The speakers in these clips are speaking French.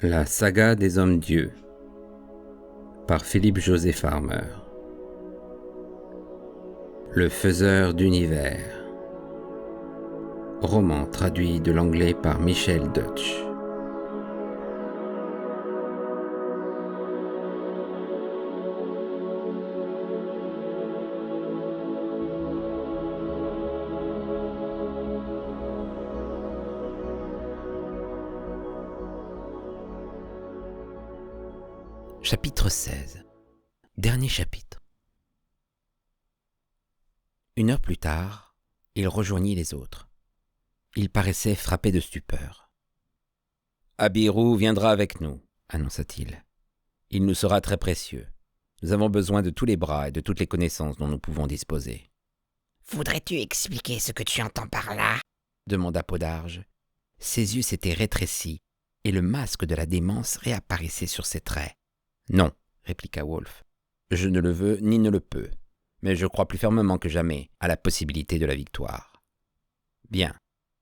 La saga des hommes-dieux par Philippe José Farmer. Le faiseur d'univers. Roman traduit de l'anglais par Michel Dutch. Chapitre 16. Dernier chapitre. 1 heure plus tard, il rejoignit les autres. Il paraissait frappé de stupeur. « Abirou viendra avec nous, » annonça-t-il. « Il nous sera très précieux. Nous avons besoin de tous les bras et de toutes les connaissances dont nous pouvons disposer. »« Voudrais-tu expliquer ce que tu entends par là ?» demanda Podarge. Ses yeux s'étaient rétrécis et le masque de la démence réapparaissait sur ses traits. « Non, » répliqua Wolf. « Je ne le veux ni ne le peux, mais je crois plus fermement que jamais à la possibilité de la victoire. » « Bien.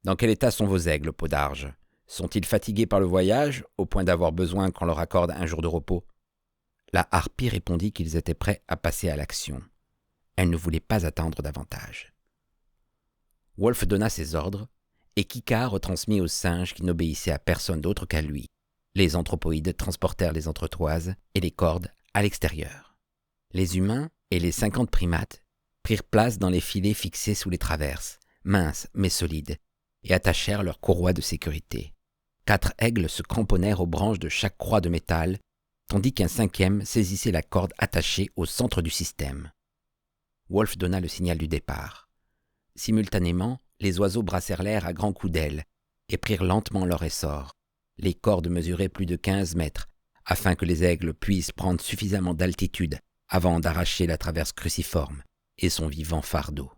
Dans quel état sont vos aigles, Podarge ? Sont-ils fatigués par le voyage, au point d'avoir besoin qu'on leur accorde un jour de repos ?» La harpie répondit qu'ils étaient prêts à passer à l'action. Elle ne voulait pas attendre davantage. Wolf donna ses ordres, et Kika retransmit aux singes qui n'obéissaient à personne d'autre qu'à lui. Les anthropoïdes transportèrent les entretoises et les cordes à l'extérieur. Les humains et les 50 primates prirent place dans les filets fixés sous les traverses, minces mais solides, et attachèrent leurs courroies de sécurité. 4 aigles se cramponnèrent aux branches de chaque croix de métal, tandis qu'un 5e saisissait la corde attachée au centre du système. Wolf donna le signal du départ. Simultanément, les oiseaux brassèrent l'air à grands coups d'ailes et prirent lentement leur essor. Les cordes mesuraient plus de 15 mètres, afin que les aigles puissent prendre suffisamment d'altitude avant d'arracher la traverse cruciforme et son vivant fardeau.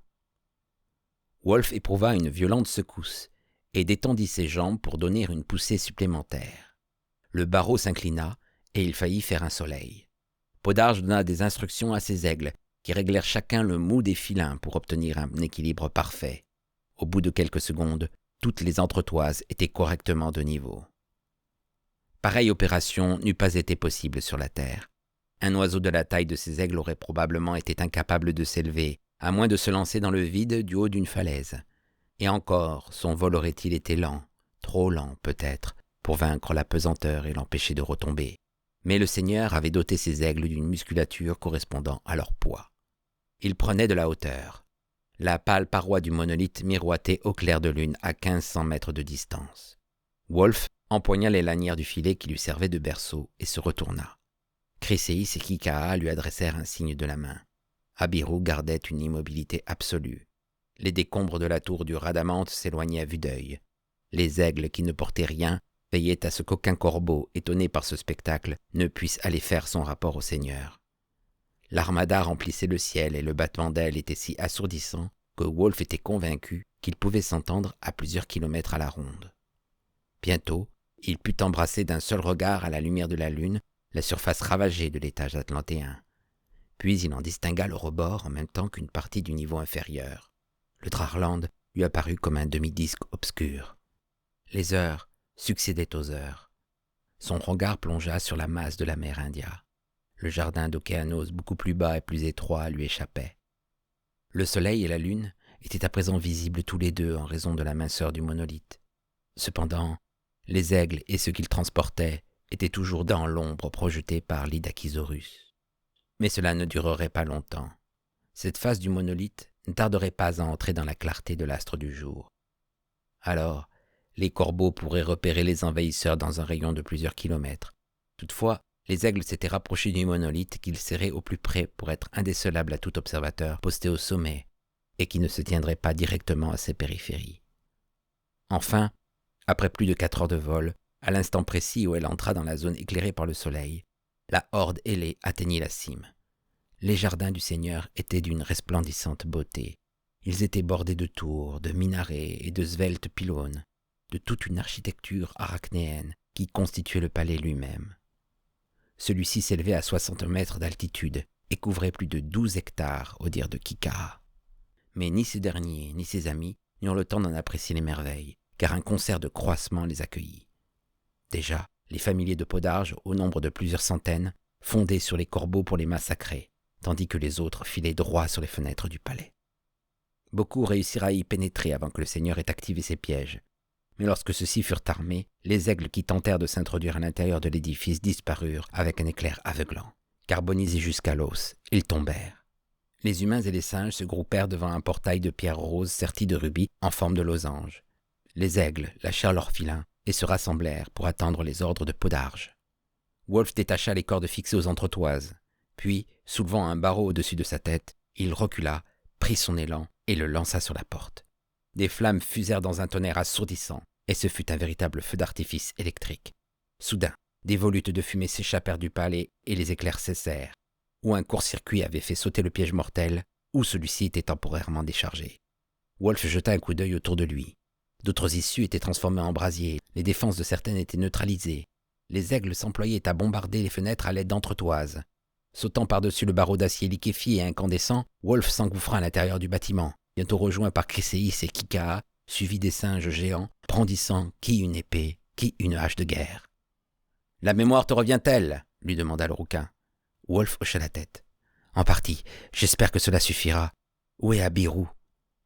Wolf éprouva une violente secousse et détendit ses jambes pour donner une poussée supplémentaire. Le barreau s'inclina et il faillit faire un soleil. Podarge donna des instructions à ses aigles qui réglèrent chacun le mou des filins pour obtenir un équilibre parfait. Au bout de quelques secondes, toutes les entretoises étaient correctement de niveau. Pareille opération n'eût pas été possible sur la Terre. Un oiseau de la taille de ces aigles aurait probablement été incapable de s'élever, à moins de se lancer dans le vide du haut d'une falaise. Et encore, son vol aurait-il été lent, trop lent peut-être, pour vaincre la pesanteur et l'empêcher de retomber. Mais le Seigneur avait doté ces aigles d'une musculature correspondant à leur poids. Ils prenaient de la hauteur. La pâle paroi du monolithe miroitait au clair de lune à 1500 mètres de distance. Wolf empoigna les lanières du filet qui lui servait de berceau et se retourna. Chryséis et Kikaha lui adressèrent un signe de la main. Abirou gardait une immobilité absolue. Les décombres de la tour du Radamante s'éloignaient à vue d'œil. Les aigles qui ne portaient rien veillaient à ce qu'aucun corbeau, étonné par ce spectacle, ne puisse aller faire son rapport au Seigneur. L'armada remplissait le ciel et le battement d'ailes était si assourdissant que Wolf était convaincu qu'il pouvait s'entendre à plusieurs kilomètres à la ronde. Bientôt, il put embrasser d'un seul regard à la lumière de la lune la surface ravagée de l'étage atlantéen. Puis il en distingua le rebord en même temps qu'une partie du niveau inférieur. Le Drarland lui apparut comme un demi-disque obscur. Les heures succédaient aux heures. Son regard plongea sur la masse de la mer India. Le jardin d'Océanos, beaucoup plus bas et plus étroit, lui échappait. Le soleil et la lune étaient à présent visibles tous les deux en raison de la minceur du monolithe. Cependant, les aigles et ceux qu'ils transportaient étaient toujours dans l'ombre projetée par l'Idachisaurus. Mais cela ne durerait pas longtemps. Cette face du monolithe ne tarderait pas à entrer dans la clarté de l'astre du jour. Alors, les corbeaux pourraient repérer les envahisseurs dans un rayon de plusieurs kilomètres. Toutefois, les aigles s'étaient rapprochés du monolithe qu'ils serraient au plus près pour être indécelables à tout observateur posté au sommet et qui ne se tiendrait pas directement à ses périphéries. Enfin, après plus de 4 heures de vol, à l'instant précis où elle entra dans la zone éclairée par le soleil, la horde ailée atteignit la cime. Les jardins du Seigneur étaient d'une resplendissante beauté. Ils étaient bordés de tours, de minarets et de sveltes pylônes, de toute une architecture arachnéenne qui constituait le palais lui-même. Celui-ci s'élevait à 60 mètres d'altitude et couvrait plus de 12 hectares au dire de Kikaha. Mais ni ce dernier ni ses amis n'eurent le temps d'en apprécier les merveilles, car un concert de croissements les accueillit. Déjà, Les familiers de Podarge, au nombre de plusieurs centaines, fondaient sur les corbeaux pour les massacrer, tandis que les autres filaient droit sur les fenêtres du palais. Beaucoup réussirent à y pénétrer avant que le seigneur ait activé ses pièges. Mais lorsque ceux-ci furent armés, les aigles qui tentèrent de s'introduire à l'intérieur de l'édifice disparurent avec un éclair aveuglant. Carbonisés jusqu'à l'os, ils tombèrent. Les humains et les singes se groupèrent devant un portail de pierre rose serti de rubis en forme de losange. Les aigles lâchèrent leurs filins et se rassemblèrent pour attendre les ordres de Podarge. Wolf détacha les cordes fixées aux entretoises. Puis, soulevant un barreau au-dessus de sa tête, il recula, prit son élan et le lança sur la porte. Des flammes fusèrent dans un tonnerre assourdissant, et ce fut un véritable feu d'artifice électrique. Soudain, des volutes de fumée s'échappèrent du palais et les éclairs cessèrent. Ou un court-circuit avait fait sauter le piège mortel, ou celui-ci était temporairement déchargé. Wolf jeta un coup d'œil autour de lui. D'autres issues étaient transformées en brasiers, les défenses de certaines étaient neutralisées. Les aigles s'employaient à bombarder les fenêtres à l'aide d'entretoises. Sautant par-dessus le barreau d'acier liquéfié et incandescent, Wolf s'engouffra à l'intérieur du bâtiment, bientôt rejoint par Chryséis et Kikaha, suivi des singes géants, brandissant qui une épée, qui une hache de guerre. « La mémoire te revient-elle » lui demanda le rouquin. Wolf hocha la tête. « En partie. J'espère que cela suffira. Où est Abirou ?»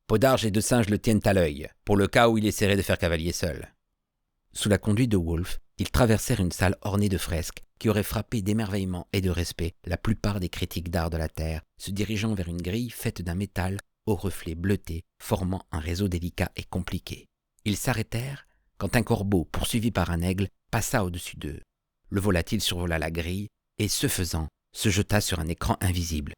Podarge et deux singes le tiennent à l'œil, pour le cas où il essaierait de faire cavalier seul. Sous la conduite de Wolf, ils traversèrent une salle ornée de fresques qui aurait frappé d'émerveillement et de respect la plupart des critiques d'art de la Terre, se dirigeant vers une grille faite d'un métal aux reflets bleutés, formant un réseau délicat et compliqué. Ils s'arrêtèrent quand un corbeau, poursuivi par un aigle, passa au-dessus d'eux. Le volatile survola la grille et, ce faisant, se jeta sur un écran invisible.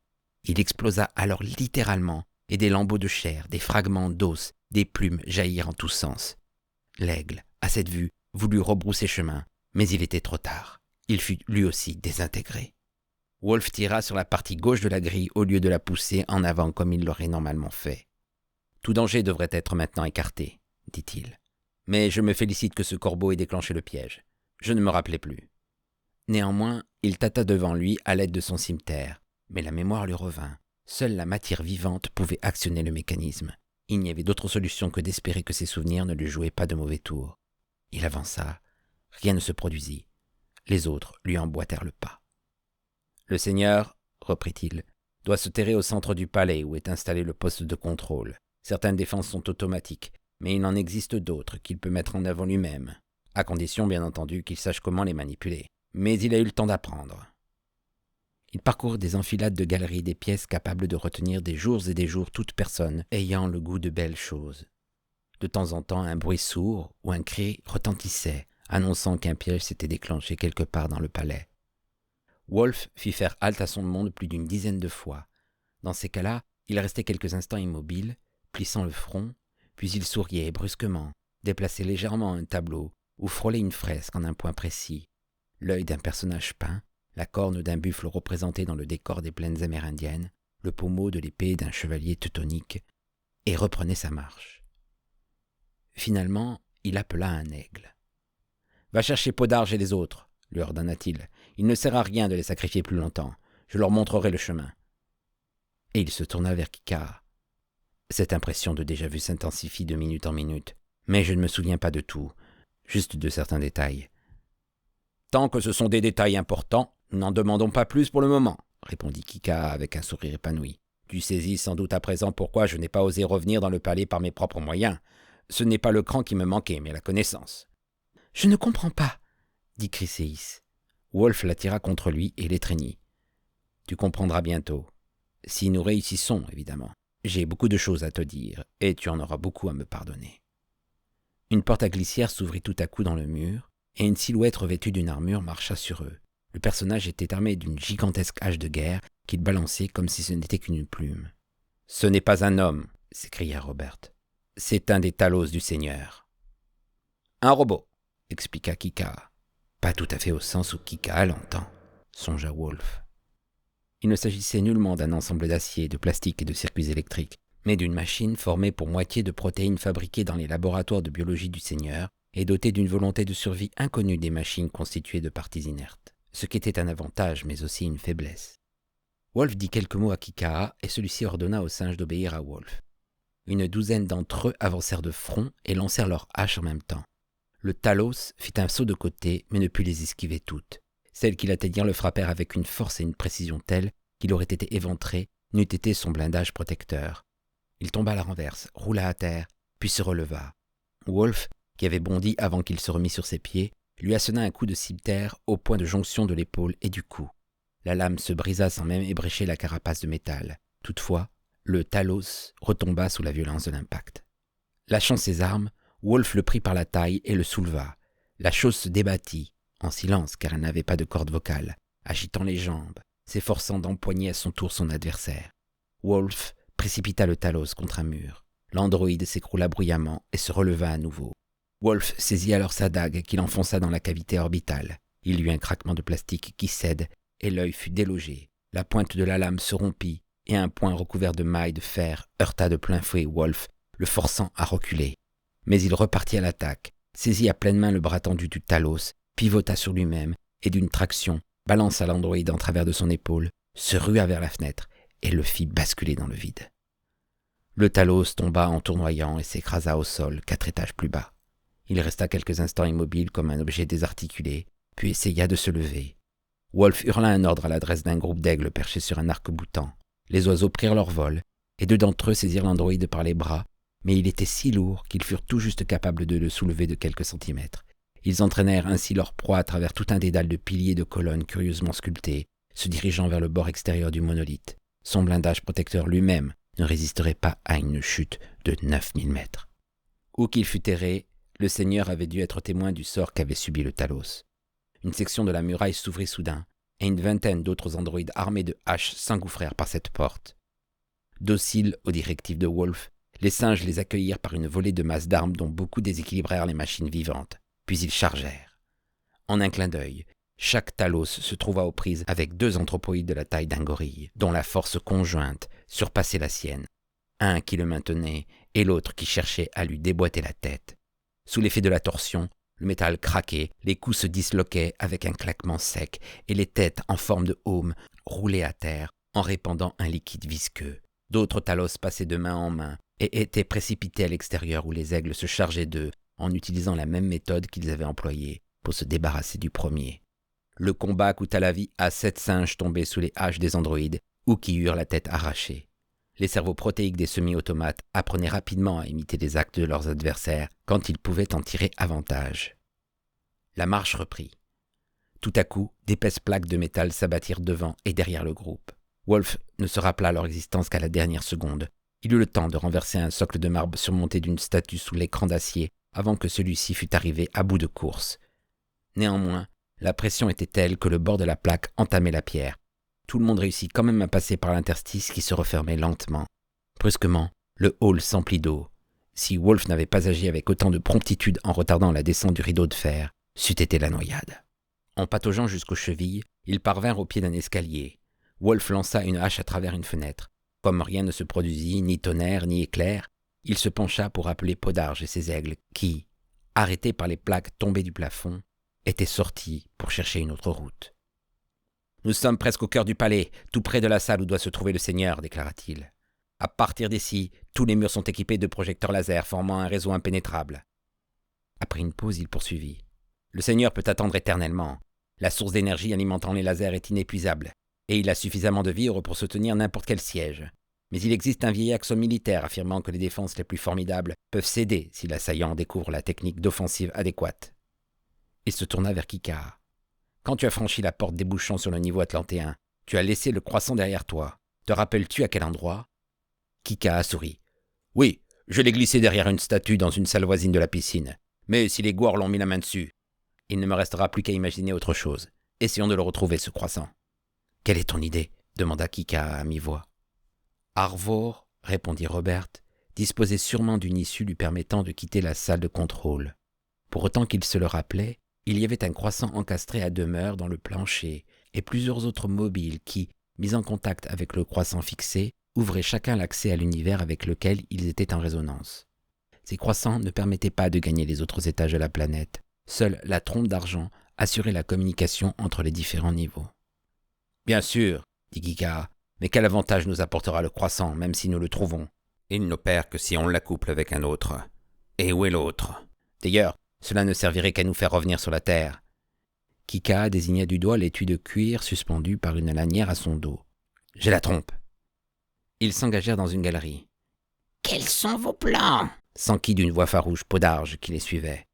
Il explosa alors littéralement, et des lambeaux de chair, des fragments d'os, des plumes jaillirent en tous sens. L'aigle, à cette vue, voulut rebrousser chemin, mais il était trop tard. Il fut lui aussi désintégré. Wolf tira sur la partie gauche de la grille au lieu de la pousser en avant comme il l'aurait normalement fait. « Tout danger devrait être maintenant écarté, » dit-il. « Mais je me félicite que ce corbeau ait déclenché le piège. Je ne me rappelais plus. » Néanmoins, il tâta devant lui à l'aide de son cimeterre, mais la mémoire lui revint. Seule la matière vivante pouvait actionner le mécanisme. Il n'y avait d'autre solution que d'espérer que ses souvenirs ne lui jouaient pas de mauvais tours. Il avança. Rien ne se produisit. Les autres lui emboîtèrent le pas. « Le seigneur, reprit-il, doit se terrer au centre du palais où est installé le poste de contrôle. Certaines défenses sont automatiques, mais il en existe d'autres qu'il peut mettre en avant lui-même, à condition bien entendu qu'il sache comment les manipuler. Mais il a eu le temps d'apprendre. » Il parcourut des enfilades de galeries, des pièces capables de retenir des jours et des jours toute personne ayant le goût de belles choses. De temps en temps, un bruit sourd ou un cri retentissait, annonçant qu'un piège s'était déclenché quelque part dans le palais. Wolf fit faire halte à son monde plus d'une dizaine de fois. Dans ces cas-là, il restait quelques instants immobile, plissant le front, puis il souriait brusquement, déplaçait légèrement un tableau ou frôlait une fresque en un point précis. L'œil d'un personnage peint, la corne d'un buffle représenté dans le décor des plaines amérindiennes, le pommeau de l'épée d'un chevalier teutonique, et reprenait sa marche. Finalement, il appela un aigle. « Va chercher Podarge et les autres, » lui ordonna-t-il. « Il ne sert à rien de les sacrifier plus longtemps. Je leur montrerai le chemin. » Et il se tourna vers Kikaha. Cette impression de déjà-vu s'intensifie de minute en minute, mais je ne me souviens pas de tout, juste de certains détails. « Tant que ce sont des détails importants, nous n'en demandons pas plus pour le moment, » répondit Kikaha avec un sourire épanoui. « Tu saisis sans doute à présent pourquoi je n'ai pas osé revenir dans le palais par mes propres moyens. Ce n'est pas le cran qui me manquait, mais la connaissance. »« Je ne comprends pas, » dit Chryséis. Wolf l'attira contre lui et l'étreignit. « Tu comprendras bientôt. Si nous réussissons, évidemment. J'ai beaucoup de choses à te dire, et tu en auras beaucoup à me pardonner. » Une porte à glissière s'ouvrit tout à coup dans le mur, et une silhouette revêtue d'une armure marcha sur eux. Le personnage était armé d'une gigantesque hache de guerre qu'il balançait comme si ce n'était qu'une plume. « Ce n'est pas un homme, » s'écria Robert. « C'est un des Talos du Seigneur. »« Un robot, » expliqua Kikaha. « Pas tout à fait au sens où Kikaha l'entend, » songea Wolf. Il ne s'agissait nullement d'un ensemble d'acier, de plastique et de circuits électriques, mais d'une machine formée pour moitié de protéines fabriquées dans les laboratoires de biologie du Seigneur et dotée d'une volonté de survie inconnue des machines constituées de parties inertes, ce qui était un avantage mais aussi une faiblesse. Wolf dit quelques mots à Kikaha et celui-ci ordonna aux singes d'obéir à Wolf. Une douzaine d'entre eux avancèrent de front et lancèrent leurs haches en même temps. Le Talos fit un saut de côté, mais ne put les esquiver toutes. Celles qui l'atteignirent le frappèrent avec une force et une précision telles qu'il aurait été éventré, n'eût été son blindage protecteur. Il tomba à la renverse, roula à terre, puis se releva. Wolf, qui avait bondi avant qu'il se remît sur ses pieds, lui assena un coup de cimeterre au point de jonction de l'épaule et du cou. La lame se brisa sans même ébrécher la carapace de métal. Toutefois, le Talos retomba sous la violence de l'impact. Lâchant ses armes, Wolf le prit par la taille et le souleva. La chose se débattit, en silence car elle n'avait pas de corde vocale, agitant les jambes, s'efforçant d'empoigner à son tour son adversaire. Wolf précipita le Talos contre un mur. L'androïde s'écroula bruyamment et se releva à nouveau. Wolf saisit alors sa dague qu'il enfonça dans la cavité orbitale. Il y eut un craquement de plastique qui cède et l'œil fut délogé. La pointe de la lame se rompit et un poing recouvert de mailles de fer heurta de plein fouet Wolf, le forçant à reculer. Mais il repartit à l'attaque, saisit à pleine main le bras tendu du Talos, pivota sur lui-même et d'une traction balança l'androïde en travers de son épaule, se rua vers la fenêtre et le fit basculer dans le vide. Le Talos tomba en tournoyant et s'écrasa au sol 4 étages plus bas. Il resta quelques instants immobile comme un objet désarticulé, puis essaya de se lever. Wolf hurla un ordre à l'adresse d'un groupe d'aigles perchés sur un arc-boutant. Les oiseaux prirent leur vol, et 2 d'entre eux saisirent l'androïde par les bras, mais il était si lourd qu'ils furent tout juste capables de le soulever de quelques centimètres. Ils entraînèrent ainsi leur proie à travers tout un dédale de piliers et de colonnes curieusement sculptés, se dirigeant vers le bord extérieur du monolithe. Son blindage protecteur lui-même ne résisterait pas à une chute de 9000 mètres. Où qu'il fût terré, le Seigneur avait dû être témoin du sort qu'avait subi le Talos. Une section de la muraille s'ouvrit soudain, et une vingtaine d'autres androïdes armés de haches s'engouffrèrent par cette porte. Dociles aux directives de Wolf, les singes les accueillirent par une volée de masses d'armes dont beaucoup déséquilibrèrent les machines vivantes, puis ils chargèrent. En un clin d'œil, chaque Talos se trouva aux prises avec 2 anthropoïdes de la taille d'un gorille, dont la force conjointe surpassait la sienne, un qui le maintenait et l'autre qui cherchait à lui déboîter la tête. Sous l'effet de la torsion, le métal craquait, les coups se disloquaient avec un claquement sec et les têtes en forme de aume roulaient à terre en répandant un liquide visqueux. D'autres Talos passaient de main en main et étaient précipités à l'extérieur où les aigles se chargeaient d'eux en utilisant la même méthode qu'ils avaient employée pour se débarrasser du premier. Le combat coûta la vie à 7 singes tombés sous les haches des androïdes ou qui eurent la tête arrachée. Les cerveaux protéiques des semi-automates apprenaient rapidement à imiter les actes de leurs adversaires quand ils pouvaient en tirer avantage. La marche reprit. Tout à coup, d'épaisses plaques de métal s'abattirent devant et derrière le groupe. Wolf ne se rappela leur existence qu'à la dernière seconde. Il eut le temps de renverser un socle de marbre surmonté d'une statue sous l'écran d'acier avant que celui-ci fût arrivé à bout de course. Néanmoins, la pression était telle que le bord de la plaque entamait la pierre. Tout le monde réussit quand même à passer par l'interstice qui se refermait lentement. Brusquement, le hall s'emplit d'eau. Si Wolf n'avait pas agi avec autant de promptitude en retardant la descente du rideau de fer, c'eût été la noyade. En pataugeant jusqu'aux chevilles, ils parvinrent au pied d'un escalier. Wolf lança une hache à travers une fenêtre. Comme rien ne se produisit, ni tonnerre, ni éclair, il se pencha pour appeler Podarge et ses aigles qui, arrêtés par les plaques tombées du plafond, étaient sortis pour chercher une autre route. « Nous sommes presque au cœur du palais, tout près de la salle où doit se trouver le Seigneur, déclara-t-il. À partir d'ici, tous les murs sont équipés de projecteurs laser formant un réseau impénétrable. » Après une pause, il poursuivit. « Le Seigneur peut attendre éternellement. La source d'énergie alimentant les lasers est inépuisable, et il a suffisamment de vivres pour soutenir n'importe quel siège. Mais il existe un vieil axiome militaire affirmant que les défenses les plus formidables peuvent céder si l'assaillant découvre la technique d'offensive adéquate. » Il se tourna vers Kikar. « Quand tu as franchi la porte débouchant sur le niveau atlantéen, tu as laissé le croissant derrière toi. Te rappelles-tu à quel endroit ?» Kikar sourit. « Oui, je l'ai glissé derrière une statue dans une salle voisine de la piscine. Mais si les Gouards l'ont mis la main dessus, il ne me restera plus qu'à imaginer autre chose. Essayons de le retrouver, ce croissant. »« Quelle est ton idée ?» demanda Kikar à mi-voix. « Arvor, répondit Robert, disposait sûrement d'une issue lui permettant de quitter la salle de contrôle. Pour autant qu'il se le rappelait, il y avait un croissant encastré à demeure dans le plancher et plusieurs autres mobiles qui, mis en contact avec le croissant fixé, ouvraient chacun l'accès à l'univers avec lequel ils étaient en résonance. Ces croissants ne permettaient pas de gagner les autres étages de la planète. Seule la trompe d'argent assurait la communication entre les différents niveaux. « Bien sûr, dit Kikar, mais quel avantage nous apportera le croissant, même si nous le trouvons ? Il n'opère que si on l'accouple avec un autre. Et où est l'autre ? D'ailleurs, Cela ne servirait qu'à nous faire revenir sur la terre. » Kika désigna du doigt l'étui de cuir suspendu par une lanière à son dos. « J'ai la trompe. » Ils s'engagèrent dans une galerie. « Quels sont vos plans ?» s'enquit d'une voix farouche Podarge qui les suivait.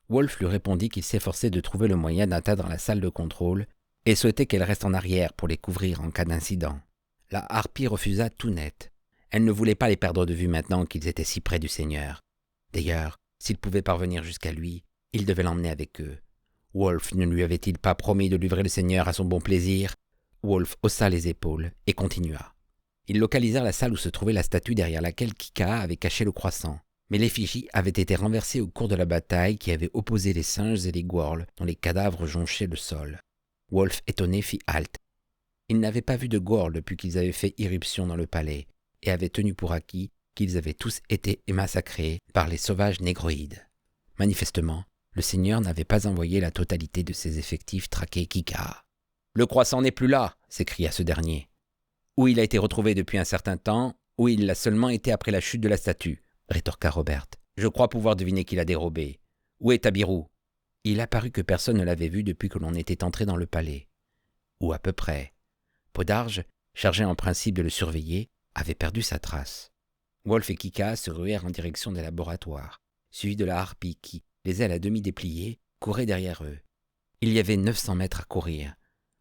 Wolf lui répondit qu'il s'efforçait de trouver le moyen d'atteindre la salle de contrôle et souhaitait qu'elle reste en arrière pour les couvrir en cas d'incident. La harpie refusa tout net. Elle ne voulait pas les perdre de vue maintenant qu'ils étaient si près du Seigneur. D'ailleurs, s'ils pouvaient parvenir jusqu'à lui, ils devaient l'emmener avec eux. Wolf ne lui avait-il pas promis de livrer le Seigneur à son bon plaisir? Wolf haussa les épaules et continua. Ils localisèrent la salle où se trouvait la statue derrière laquelle Kika avait caché le croissant. Mais l'effigie avait été renversée au cours de la bataille qui avait opposé les singes et les Gworls, dont les cadavres jonchaient le sol. Wolf, étonné, fit halte. Il n'avait pas vu de Gworls depuis qu'ils avaient fait irruption dans le palais, et avait tenu pour acquis qu'ils avaient tous été massacrés par les sauvages négroïdes. Manifestement, le Seigneur n'avait pas envoyé la totalité de ses effectifs traquer Kika. « Le croissant n'est plus là !» s'écria ce dernier. « Ou il a été retrouvé depuis un certain temps, ou il l'a seulement été après la chute de la statue. » rétorqua Robert. « Je crois pouvoir deviner qui l'a dérobé. Où est Tabirou ?» Il apparut que personne ne l'avait vu depuis que l'on était entré dans le palais. Ou à peu près. Podarge, chargé en principe de le surveiller, avait perdu sa trace. Wolf et Kika se ruèrent en direction des laboratoires, suivis de la harpie qui, les ailes à demi dépliées, courait derrière eux. Il y avait 900 mètres à courir.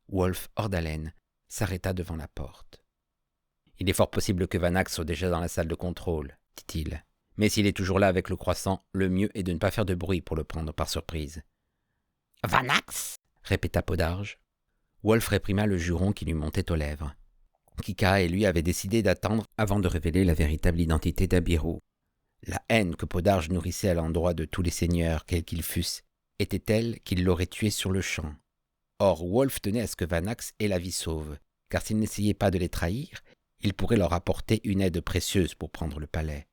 Wolf, hors d'haleine, s'arrêta devant la porte. « Il est fort possible que Vanax soit déjà dans la salle de contrôle, » dit-il. « Mais s'il est toujours là avec le croissant, le mieux est de ne pas faire de bruit pour le prendre par surprise. »« Vanax ?» répéta Podarge. Wolf réprima le juron qui lui montait aux lèvres. Kika et lui avaient décidé d'attendre avant de révéler la véritable identité d'Abirou. La haine que Podarge nourrissait à l'endroit de tous les seigneurs, quels qu'ils fussent, était telle qu'il l'aurait tué sur le champ. Or, Wolf tenait à ce que Vanax ait la vie sauve, car s'il n'essayait pas de les trahir, il pourrait leur apporter une aide précieuse pour prendre le palais.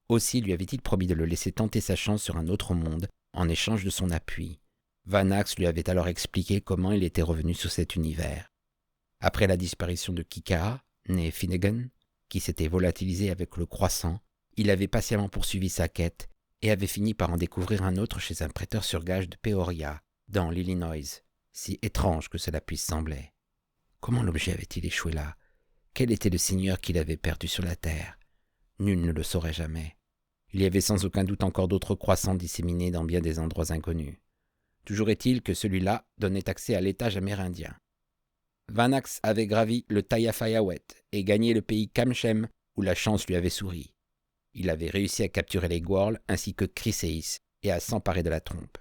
Aussi lui avait-il promis de le laisser tenter sa chance sur un autre monde en échange de son appui. Vanax lui avait alors expliqué comment il était revenu sur cet univers. Après la disparition de Kika, né Finnegan, qui s'était volatilisé avec le croissant, il avait patiemment poursuivi sa quête et avait fini par en découvrir un autre chez un prêteur sur gage de Peoria, dans l'Illinois, si étrange que cela puisse sembler. Comment l'objet avait-il échoué là? Quel était le seigneur qui l'avait perdu sur la terre? Nul ne le saurait jamais. Il y avait sans aucun doute encore d'autres croissants disséminés dans bien des endroits inconnus. Toujours est-il que celui-là donnait accès à l'étage amérindien. Vanax avait gravi le Tayafayawet et gagné le pays Kamchem où la chance lui avait souri. Il avait réussi à capturer les Gworls ainsi que Chryséis et à s'emparer de la trompe.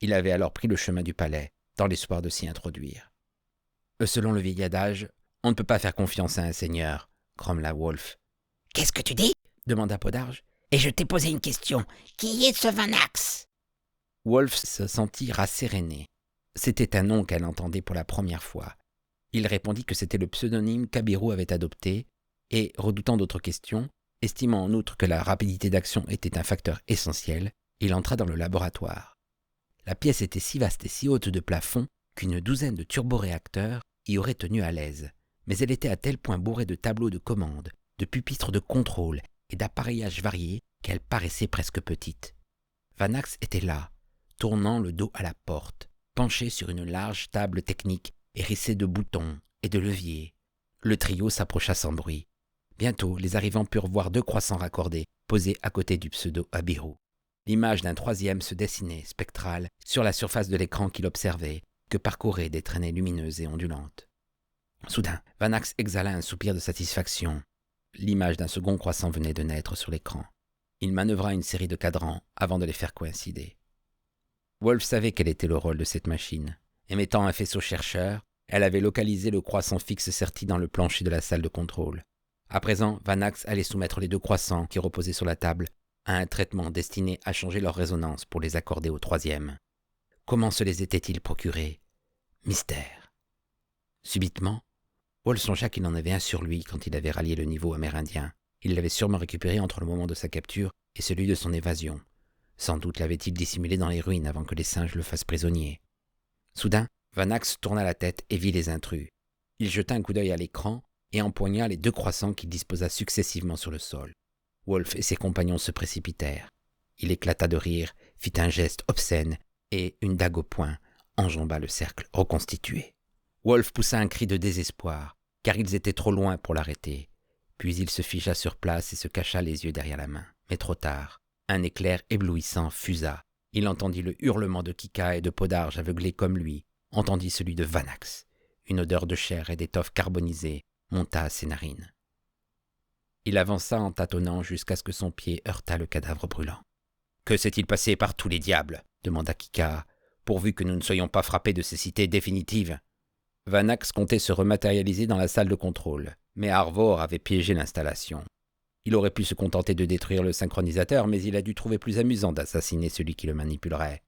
Il avait alors pris le chemin du palais dans l'espoir de s'y introduire. Selon le vieil adage, on ne peut pas faire confiance à un seigneur, grommela Wolf. « Qu'est-ce que tu dis ?» demanda Podarge. « Et je t'ai posé une question. Qui est ce Vanax ?» Wolf se sentit rasséréné. C'était un nom qu'elle entendait pour la première fois. Il répondit que c'était le pseudonyme qu'Abirou avait adopté et, redoutant d'autres questions, estimant en outre que la rapidité d'action était un facteur essentiel, il entra dans le laboratoire. La pièce était si vaste et si haute de plafond qu'une douzaine de turboréacteurs y auraient tenu à l'aise, mais elle était à tel point bourrée de tableaux de commande, de pupitres de contrôle et d'appareillages variés qu'elle paraissait presque petite. Vanax était là, tournant le dos à la porte, penché sur une large table technique hérissée de boutons et de leviers. Le trio s'approcha sans bruit. Bientôt, les arrivants purent voir 2 croissants raccordés, posés à côté du pseudo-Abirou. L'image d'un troisième se dessinait, spectrale, sur la surface de l'écran qu'il observait, que parcouraient des traînées lumineuses et ondulantes. Soudain, Vanax exhala un soupir de satisfaction. L'image d'un second croissant venait de naître sur l'écran. Il manœuvra une série de cadrans avant de les faire coïncider. Wolf savait quel était le rôle de cette machine. Émettant un faisceau chercheur, elle avait localisé le croissant fixe serti dans le plancher de la salle de contrôle. À présent, Vanax allait soumettre les 2 croissants qui reposaient sur la table à un traitement destiné à changer leur résonance pour les accorder au troisième. Comment se les était-il procurés? Mystère. Subitement, Wolf songea qu'il en avait un sur lui quand il avait rallié le niveau amérindien. Il l'avait sûrement récupéré entre le moment de sa capture et celui de son évasion. Sans doute l'avait-il dissimulé dans les ruines avant que les singes le fassent prisonnier. Soudain, Vanax tourna la tête et vit les intrus. Il jeta un coup d'œil à l'écran et empoigna les 2 croissants qu'il disposa successivement sur le sol. Wolf et ses compagnons se précipitèrent. Il éclata de rire, fit un geste obscène et, une dague au poing, enjamba le cercle reconstitué. Wolf poussa un cri de désespoir, car ils étaient trop loin pour l'arrêter. Puis il se figea sur place et se cacha les yeux derrière la main. Mais trop tard, un éclair éblouissant fusa. Il entendit le hurlement de Kika et de Podarge aveuglés comme lui, entendit celui de Vanax. Une odeur de chair et d'étoffe carbonisée monta à ses narines. Il avança en tâtonnant jusqu'à ce que son pied heurtât le cadavre brûlant. « Que s'est-il passé par tous les diables ?» demanda Kika, pourvu que nous ne soyons pas frappés de cécité définitive. Vanax comptait se rematérialiser dans la salle de contrôle, mais Arvor avait piégé l'installation. Il aurait pu se contenter de détruire le synchronisateur, mais il a dû trouver plus amusant d'assassiner celui qui le manipulerait.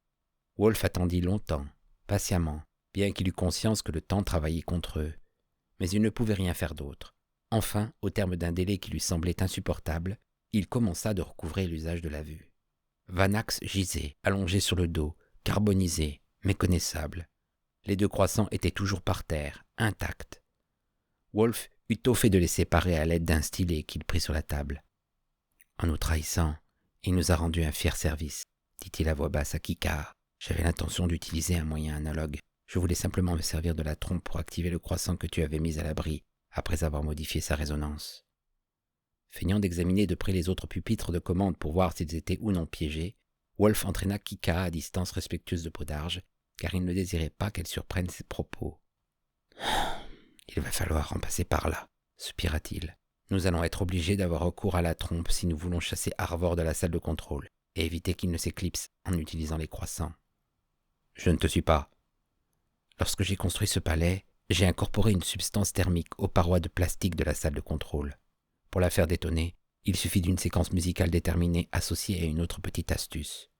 Wolf attendit longtemps, patiemment, bien qu'il eût conscience que le temps travaillait contre eux. Mais il ne pouvait rien faire d'autre. Enfin, au terme d'un délai qui lui semblait insupportable, il commença de recouvrer l'usage de la vue. Vanax gisait, allongé sur le dos, carbonisé, méconnaissable. Les deux croissants étaient toujours par terre, intacts. Wolf eut tôt fait de les séparer à l'aide d'un stylet qu'il prit sur la table. « En nous trahissant, il nous a rendu un fier service, » dit-il à voix basse à Kikar. « J'avais l'intention d'utiliser un moyen analogue. Je voulais simplement me servir de la trompe pour activer le croissant que tu avais mis à l'abri, après avoir modifié sa résonance. » Feignant d'examiner de près les autres pupitres de commande pour voir s'ils étaient ou non piégés, Wolf entraîna Kika à distance respectueuse de Podarge, car il ne désirait pas qu'elle surprenne ses propos. « Il va falloir en passer par là, » soupira-t-il. « Nous allons être obligés d'avoir recours à la trompe si nous voulons chasser Arvor de la salle de contrôle et éviter qu'il ne s'éclipse en utilisant les croissants. » « Je ne te suis pas. » Lorsque j'ai construit ce palais, j'ai incorporé une substance thermique aux parois de plastique de la salle de contrôle. Pour la faire détonner, il suffit d'une séquence musicale déterminée associée à une autre petite astuce.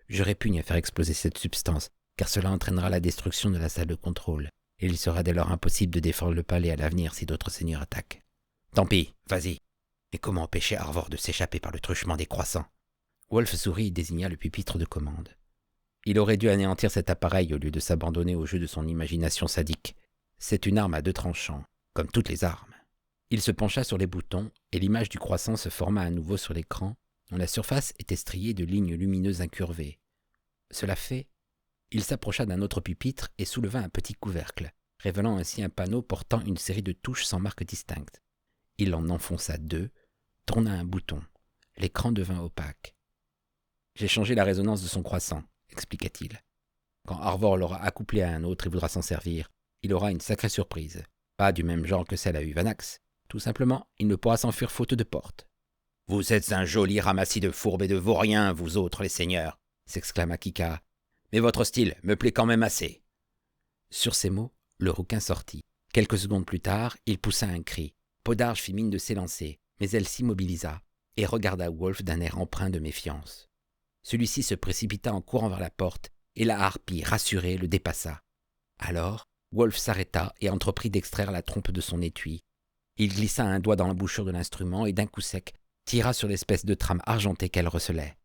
Je répugne à faire exploser cette substance, car cela entraînera la destruction de la salle de contrôle, et il sera dès lors impossible de défendre le palais à l'avenir si d'autres seigneurs attaquent. Tant pis, vas-y. Mais comment empêcher Arvor de s'échapper par le truchement des croissants ? Wolf sourit et désigna le pupitre de commande. Il aurait dû anéantir cet appareil au lieu de s'abandonner au jeu de son imagination sadique. C'est une arme à deux tranchants, comme toutes les armes. Il se pencha sur les boutons, et l'image du croissant se forma à nouveau sur l'écran, dont la surface était striée de lignes lumineuses incurvées. Cela fait, il s'approcha d'un autre pupitre et souleva un petit couvercle, révélant ainsi un panneau portant une série de touches sans marque distincte. Il en enfonça 2, tourna un bouton. L'écran devint opaque. « J'ai changé la résonance de son croissant, » expliqua-t-il. « Quand Arvor l'aura accouplé à un autre et voudra s'en servir, il aura une sacrée surprise. Pas du même genre que celle à Vanax. Tout simplement, il ne pourra s'enfuir faute de porte. »« Vous êtes un joli ramassis de fourbes et de vauriens, vous autres les seigneurs !» s'exclama Kika. « Mais votre style me plaît quand même assez. » Sur ces mots, le rouquin sortit. Quelques secondes plus tard, il poussa un cri. Podarge fit mine de s'élancer, mais elle s'immobilisa et regarda Wolf d'un air empreint de méfiance. Celui-ci se précipita en courant vers la porte, et la harpie, rassurée, le dépassa. Alors, Wolf s'arrêta et entreprit d'extraire la trompe de son étui. Il glissa un doigt dans l'embouchure de l'instrument et d'un coup sec, tira sur l'espèce de trame argentée qu'elle recelait.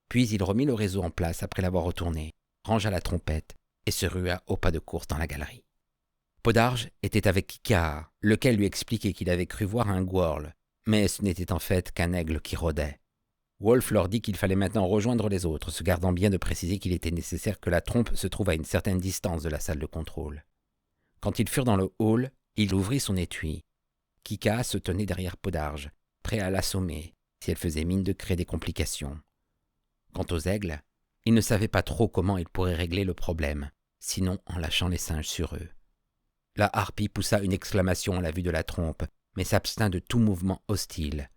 Puis il remit le réseau en place après l'avoir retourné, rangea la trompette et se rua au pas de course dans la galerie. Podarge était avec Kika, lequel lui expliquait qu'il avait cru voir un gworl, mais ce n'était en fait qu'un aigle qui rôdait. Wolf leur dit qu'il fallait maintenant rejoindre les autres, se gardant bien de préciser qu'il était nécessaire que la trompe se trouve à une certaine distance de la salle de contrôle. Quand ils furent dans le hall, il ouvrit son étui. Kika se tenait derrière Podarge, prêt à l'assommer si elle faisait mine de créer des complications. Quant aux aigles, ils ne savaient pas trop comment ils pourraient régler le problème, sinon en lâchant les singes sur eux. La harpie poussa une exclamation à la vue de la trompe, mais s'abstint de tout mouvement hostile.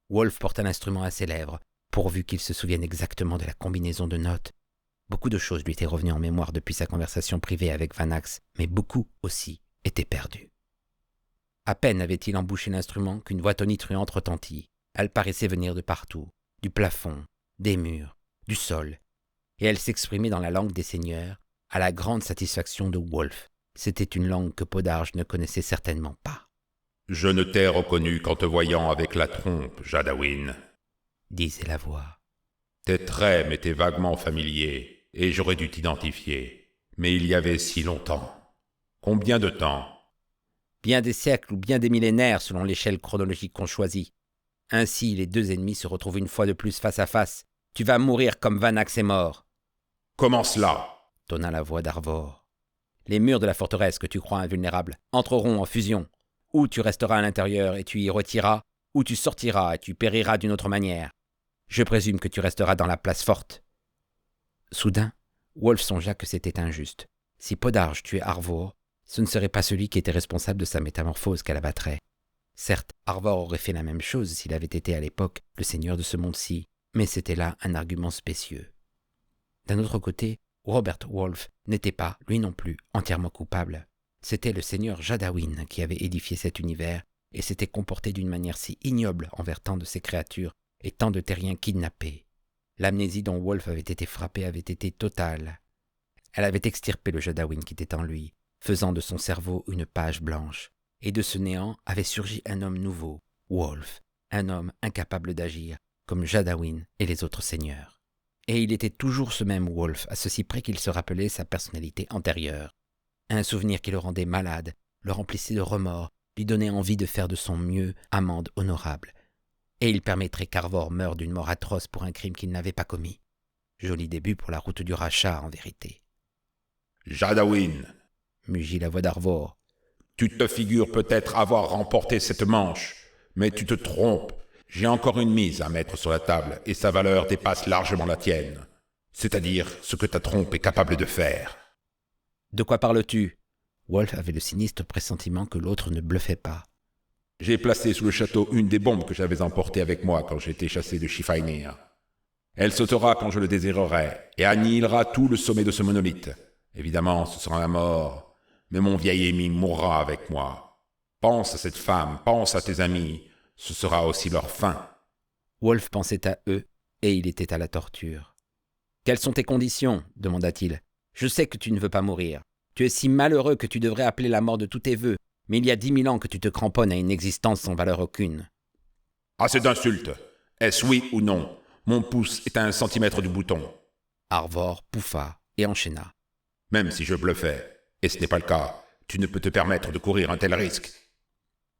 Wolf porta l'instrument à ses lèvres, pourvu qu'il se souvienne exactement de la combinaison de notes. Beaucoup de choses lui étaient revenues en mémoire depuis sa conversation privée avec Vanax, mais beaucoup aussi étaient perdues. À peine avait-il embouché l'instrument qu'une voix tonitruante retentit. Elle paraissait venir de partout, du plafond, des murs, du sol, et elle s'exprimait dans la langue des seigneurs, à la grande satisfaction de Wolf. C'était une langue que Podarge ne connaissait certainement pas. « Je ne t'ai reconnu qu'en te voyant avec la trompe, Jadawin, » disait la voix. « Tes traits m'étaient vaguement familiers, et j'aurais dû t'identifier. Mais il y avait si longtemps. Combien de temps ?»« Bien des siècles ou bien des millénaires selon l'échelle chronologique qu'on choisit. Ainsi, les deux ennemis se retrouvent une fois de plus face à face, Tu vas mourir comme Vanax est mort. » « Comment cela ?» tonna la voix d'Arvor. « Les murs de la forteresse que tu crois invulnérables entreront en fusion. Ou tu resteras à l'intérieur et tu y retiras, ou tu sortiras et tu périras d'une autre manière. Je présume que tu resteras dans la place forte. » Soudain, Wolf songea que c'était injuste. Si Podarge tuait Arvor, ce ne serait pas celui qui était responsable de sa métamorphose qu'elle abattrait. Certes, Arvor aurait fait la même chose s'il avait été à l'époque le seigneur de ce monde-ci, mais c'était là un argument spécieux. D'un autre côté, Robert Wolf n'était pas, lui non plus, entièrement coupable. C'était le seigneur Jadawin qui avait édifié cet univers et s'était comporté d'une manière si ignoble envers tant de ses créatures et tant de terriens kidnappés. L'amnésie dont Wolf avait été frappé avait été totale. Elle avait extirpé le Jadawin qui était en lui, faisant de son cerveau une page blanche. Et de ce néant avait surgi un homme nouveau, Wolf, un homme incapable d'agir, comme Jadawin et les autres seigneurs. Et il était toujours ce même Wolf, à ceci près qu'il se rappelait sa personnalité antérieure. Un souvenir qui le rendait malade, le remplissait de remords, lui donnait envie de faire de son mieux amende honorable. Et il permettrait qu'Arvor meure d'une mort atroce pour un crime qu'il n'avait pas commis. Joli début pour la route du rachat, en vérité. « Jadawin !» mugit la voix d'Arvor. « Tu te figures peut-être avoir remporté cette manche, mais tu te trompes. J'ai encore une mise à mettre sur la table, et sa valeur dépasse largement la tienne. C'est-à-dire ce que ta trompe est capable de faire. » « De quoi parles-tu » Wolf avait le sinistre pressentiment que l'autre ne bluffait pas. « J'ai placé sous le château une des bombes que j'avais emportées avec moi quand j'étais chassé de Shifainir. Elle sautera quand je le désirerai, et annihilera tout le sommet de ce monolithe. Évidemment, ce sera la mort, mais mon vieil ennemi mourra avec moi. Pense à cette femme, pense à tes amis, ce sera aussi leur fin. » Wolf pensait à eux, et il était à la torture. « Quelles sont tes conditions » demanda-t-il. « Je sais que tu ne veux pas mourir. Tu es si malheureux que tu devrais appeler la mort de tous tes vœux, mais il y a 10 000 ans que tu te cramponnes à une existence sans valeur aucune. » « Assez d'insultes. Est-ce oui ou non? Mon pouce est à 1 centimètre du bouton. » Arvor pouffa et enchaîna. « Même si je bluffais, et ce n'est pas le cas, tu ne peux te permettre de courir un tel risque. »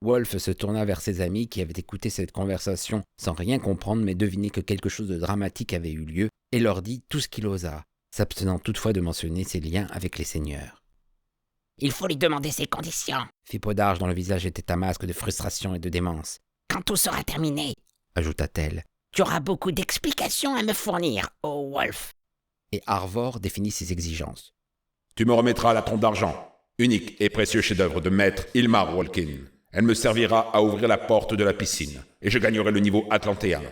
Wolf se tourna vers ses amis qui avaient écouté cette conversation sans rien comprendre mais deviner que quelque chose de dramatique avait eu lieu et leur dit tout ce qu'il osa, s'abstenant toutefois de mentionner ses liens avec les seigneurs. « Il faut lui demander ses conditions, » fit Podarge dont le visage était un masque de frustration et de démence. « Quand tout sera terminé, » ajouta-t-elle. « Tu auras beaucoup d'explications à me fournir, ô Wolf. » Et Arvor définit ses exigences. « Tu me remettras la trompe d'argent, unique et précieux chef-d'œuvre de maître Ilmar Walkin. Elle me servira à ouvrir la porte de la piscine, et je gagnerai le niveau atlantéen.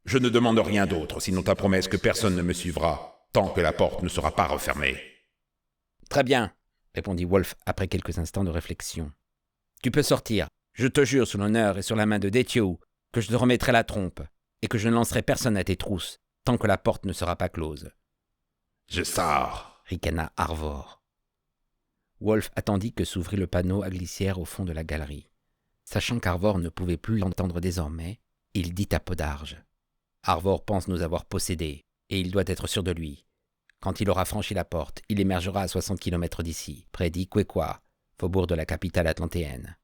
Je ne demande rien d'autre, sinon ta promesse que personne ne me suivra, tant que la porte ne sera pas refermée. »« Très bien, » répondit Wolf après quelques instants de réflexion. « Tu peux sortir. Je te jure sous l'honneur et sur la main de Détio que je te remettrai la trompe, et que je ne lancerai personne à tes trousses, tant que la porte ne sera pas close. »« Je sors, » ricana Arvor. Wolf attendit que s'ouvrit le panneau à glissière au fond de la galerie. Sachant qu'Arvor ne pouvait plus l'entendre désormais, il dit à Podarge. « Arvor pense nous avoir possédés, et il doit être sûr de lui. Quand il aura franchi la porte, il émergera à 60 km d'ici, près d'Iquequa, faubourg de la capitale atlantéenne.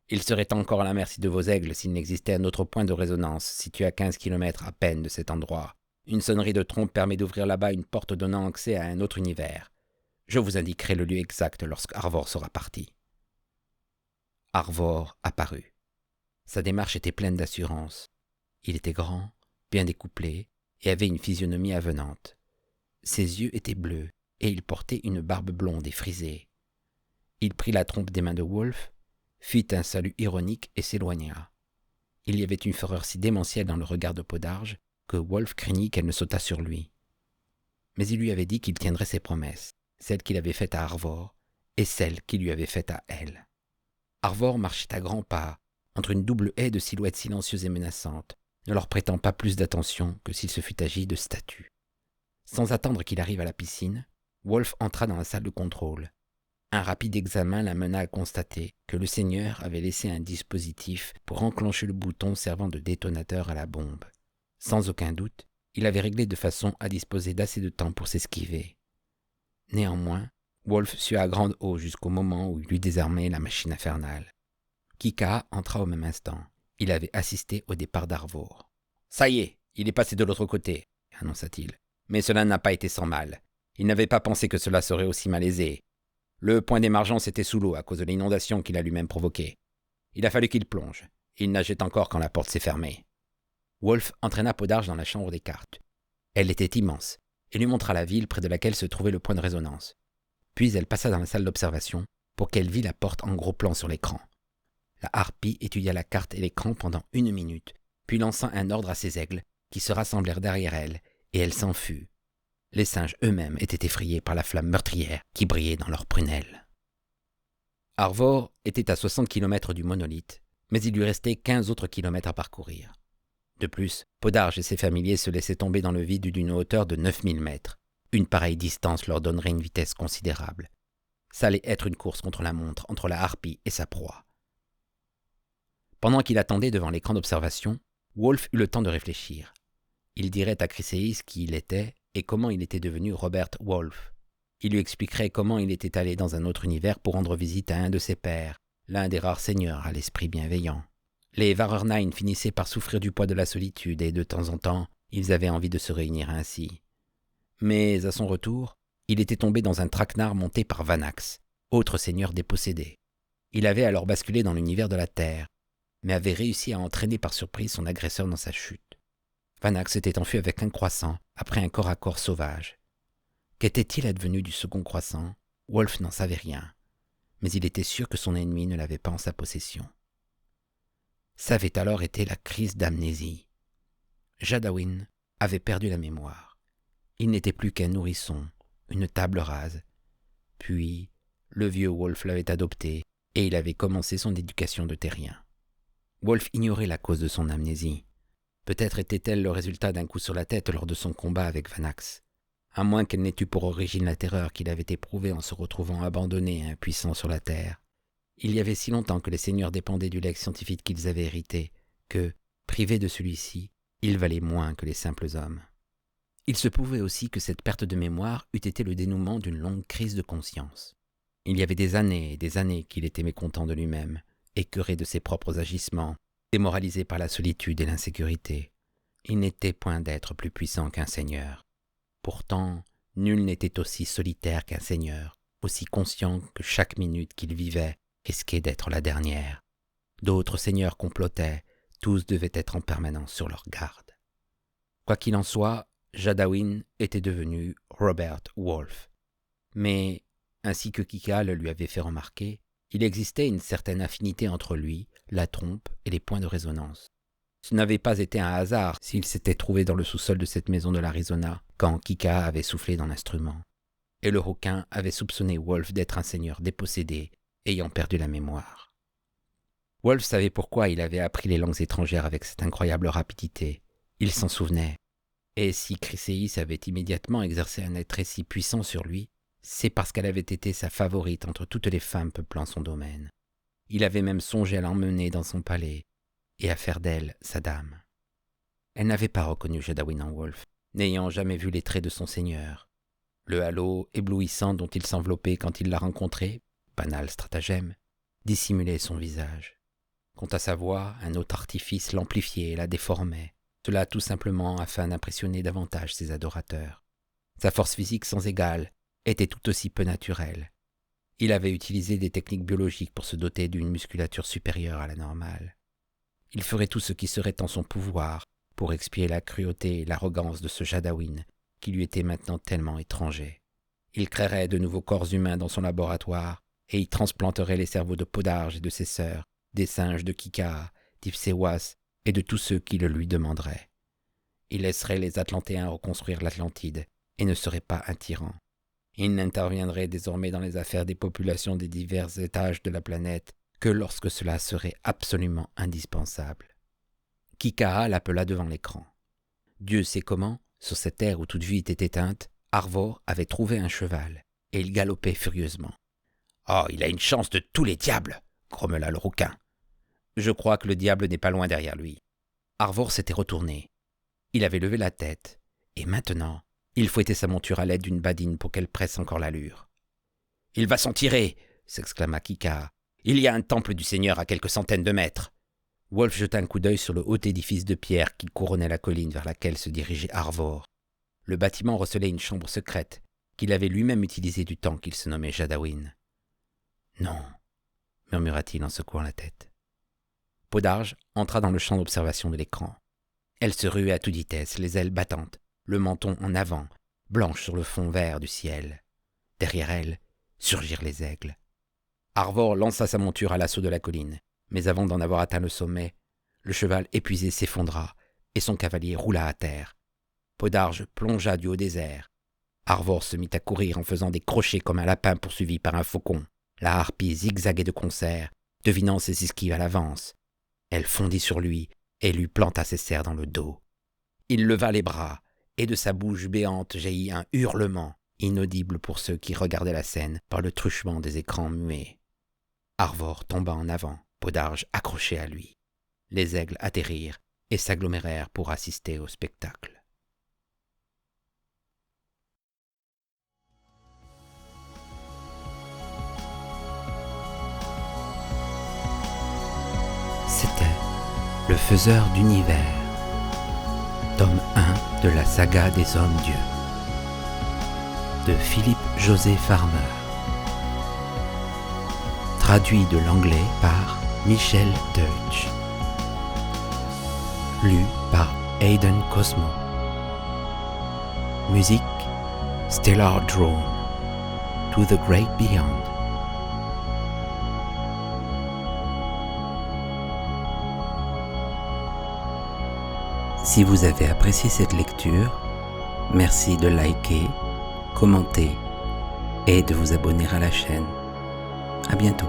Il serait encore à la merci de vos aigles s'il n'existait un autre point de résonance, situé à 15 km à peine de cet endroit. Une sonnerie de trompe permet d'ouvrir là-bas une porte donnant accès à un autre univers. Je vous indiquerai le lieu exact lorsque Arvor sera parti. » Arvor apparut. Sa démarche était pleine d'assurance. Il était grand, bien découplé, et avait une physionomie avenante. Ses yeux étaient bleus, et il portait une barbe blonde et frisée. Il prit la trompe des mains de Wolf, fit un salut ironique et s'éloigna. Il y avait une fureur si démentielle dans le regard de Podarge que Wolf craignit qu'elle ne sautât sur lui. Mais il lui avait dit qu'il tiendrait ses promesses, celles qu'il avait faites à Arvor et celles qu'il lui avait faites à elle. Arvor marchait à grands pas, entre une double haie de silhouettes silencieuses et menaçantes, ne leur prêtant pas plus d'attention que s'il se fût agi de statues. Sans attendre qu'il arrive à la piscine, Wolf entra dans la salle de contrôle. Un rapide examen l'amena à constater que le seigneur avait laissé un dispositif pour enclencher le bouton servant de détonateur à la bombe. Sans aucun doute, il avait réglé de façon à disposer d'assez de temps pour s'esquiver. Néanmoins, Wolf sua à grande eau jusqu'au moment où il eut désarmé la machine infernale. Kika entra au même instant. Il avait assisté au départ d'Arvor. « Ça y est, il est passé de l'autre côté », annonça-t-il. Mais cela n'a pas été sans mal. Il n'avait pas pensé que cela serait aussi malaisé. Le point d'émergence était sous l'eau à cause de l'inondation qu'il a lui-même provoquée. Il a fallu qu'il plonge. Il nageait encore quand la porte s'est fermée. Wolf entraîna Podarge dans la chambre des cartes. Elle était immense et lui montra la ville près de laquelle se trouvait le point de résonance. Puis elle passa dans la salle d'observation pour qu'elle vît la porte en gros plan sur l'écran. La harpie étudia la carte et l'écran pendant 1 minute, puis lança un ordre à ses aigles qui se rassemblèrent derrière elle, et elle s'en fut. Les singes eux-mêmes étaient effrayés par la flamme meurtrière qui brillait dans leurs prunelles. Arvor était à 60 km du monolithe, mais il lui restait 15 autres kilomètres à parcourir. De plus, Podarge et ses familiers se laissaient tomber dans le vide d'une hauteur de 9000 mètres. Une pareille distance leur donnerait une vitesse considérable. Ça allait être une course contre la montre entre la harpie et sa proie. Pendant qu'il attendait devant l'écran d'observation, Wolf eut le temps de réfléchir. Il dirait à Chryséis qui il était et comment il était devenu Robert Wolf. Il lui expliquerait comment il était allé dans un autre univers pour rendre visite à un de ses pères, l'un des rares seigneurs à l'esprit bienveillant. Les Varernein finissaient par souffrir du poids de la solitude et de temps en temps, ils avaient envie de se réunir ainsi. Mais à son retour, il était tombé dans un traquenard monté par Vanax, autre seigneur dépossédé. Il avait alors basculé dans l'univers de la Terre, mais avait réussi à entraîner par surprise son agresseur dans sa chute. Vanax s'était enfui avec un croissant après un corps-à-corps sauvage. Qu'était-il advenu du second croissant? Wolf n'en savait rien, mais il était sûr que son ennemi ne l'avait pas en sa possession. Ça avait alors été la crise d'amnésie. Jadawin avait perdu la mémoire. Il n'était plus qu'un nourrisson, une table rase. Puis, le vieux Wolf l'avait adopté et il avait commencé son éducation de terrien. Wolf ignorait la cause de son amnésie. Peut-être était-elle le résultat d'un coup sur la tête lors de son combat avec Vanax, à moins qu'elle n'ait eu pour origine la terreur qu'il avait éprouvée en se retrouvant abandonné et impuissant sur la terre. Il y avait si longtemps que les seigneurs dépendaient du legs scientifique qu'ils avaient hérité, que, privés de celui-ci, ils valaient moins que les simples hommes. Il se pouvait aussi que cette perte de mémoire eût été le dénouement d'une longue crise de conscience. Il y avait des années et des années qu'il était mécontent de lui-même, écœuré de ses propres agissements, démoralisé par la solitude et l'insécurité. Il n'était point d'être plus puissant qu'un seigneur. Pourtant, nul n'était aussi solitaire qu'un seigneur, aussi conscient que chaque minute qu'il vivait risquait d'être la dernière. D'autres seigneurs complotaient, tous devaient être en permanence sur leur garde. Quoi qu'il en soit, Jadawin était devenu Robert Wolf. Mais, ainsi que Kika le lui avait fait remarquer, il existait une certaine affinité entre lui, la trompe et les points de résonance. Ce n'avait pas été un hasard s'il s'était trouvé dans le sous-sol de cette maison de l'Arizona quand Kika avait soufflé dans l'instrument. Et le requin avait soupçonné Wolf d'être un seigneur dépossédé, ayant perdu la mémoire. Wolf savait pourquoi il avait appris les langues étrangères avec cette incroyable rapidité. Il s'en souvenait. Et si Chryséis avait immédiatement exercé un attrait si puissant sur lui, c'est parce qu'elle avait été sa favorite entre toutes les femmes peuplant son domaine. Il avait même songé à l'emmener dans son palais et à faire d'elle sa dame. Elle n'avait pas reconnu Jadawin en Wolf, n'ayant jamais vu les traits de son seigneur. Le halo éblouissant dont il s'enveloppait quand il la rencontrait, banal stratagème, dissimulait son visage. Quant à sa voix, un autre artifice l'amplifiait et la déformait, cela tout simplement afin d'impressionner davantage ses adorateurs. Sa force physique sans égale était tout aussi peu naturelle. Il avait utilisé des techniques biologiques pour se doter d'une musculature supérieure à la normale. Il ferait tout ce qui serait en son pouvoir pour expier la cruauté et l'arrogance de ce Jadawin qui lui était maintenant tellement étranger. Il créerait de nouveaux corps humains dans son laboratoire et y transplanterait les cerveaux de Podarge et de ses sœurs, des singes de Kika, d'Ipséwas et de tous ceux qui le lui demanderaient. Il laisserait les Atlantéens reconstruire l'Atlantide et ne serait pas un tyran. Il n'interviendrait désormais dans les affaires des populations des divers étages de la planète que lorsque cela serait absolument indispensable. Kikaha l'appela devant l'écran. Dieu sait comment, sur cette terre où toute vie était éteinte, Arvor avait trouvé un cheval, et il galopait furieusement. « Oh, il a une chance de tous les diables !» grommela le requin. Je crois que le diable n'est pas loin derrière lui. Arvor s'était retourné. Il avait levé la tête, et maintenant, il fouettait sa monture à l'aide d'une badine pour qu'elle presse encore l'allure. « Il va s'en tirer !» s'exclama Kika. « Il y a un temple du Seigneur à quelques centaines de mètres. » Wolf jeta un coup d'œil sur le haut édifice de pierre qui couronnait la colline vers laquelle se dirigeait Arvor. Le bâtiment recelait une chambre secrète qu'il avait lui-même utilisée du temps qu'il se nommait Jadawin. « Non » murmura-t-il en secouant la tête. Podarge entra dans le champ d'observation de l'écran. Elle se ruait à toute vitesse, les ailes battantes, le menton en avant, blanche sur le fond vert du ciel. Derrière elle, surgirent les aigles. Arvor lança sa monture à l'assaut de la colline, mais avant d'en avoir atteint le sommet, le cheval épuisé s'effondra et son cavalier roula à terre. Podarge plongea du haut des airs. Arvor se mit à courir en faisant des crochets comme un lapin poursuivi par un faucon. La harpie zigzaguait de concert, devinant ses esquives à l'avance. Elle fondit sur lui et lui planta ses serres dans le dos. Il leva les bras, et de sa bouche béante jaillit un hurlement, inaudible pour ceux qui regardaient la scène par le truchement des écrans muets. Arvor tomba en avant, Podarge accroché à lui. Les aigles atterrirent et s'agglomérèrent pour assister au spectacle. C'était Le Faiseur d'Univers, tome 1 de la saga des Hommes-Dieux, de Philippe José Farmer, traduit de l'anglais par Michel Deutsch, lu par Aidan Cosmo, musique Stellar Drone, To the Great Beyond. Si vous avez apprécié cette lecture, merci de liker, commenter et de vous abonner à la chaîne. À bientôt.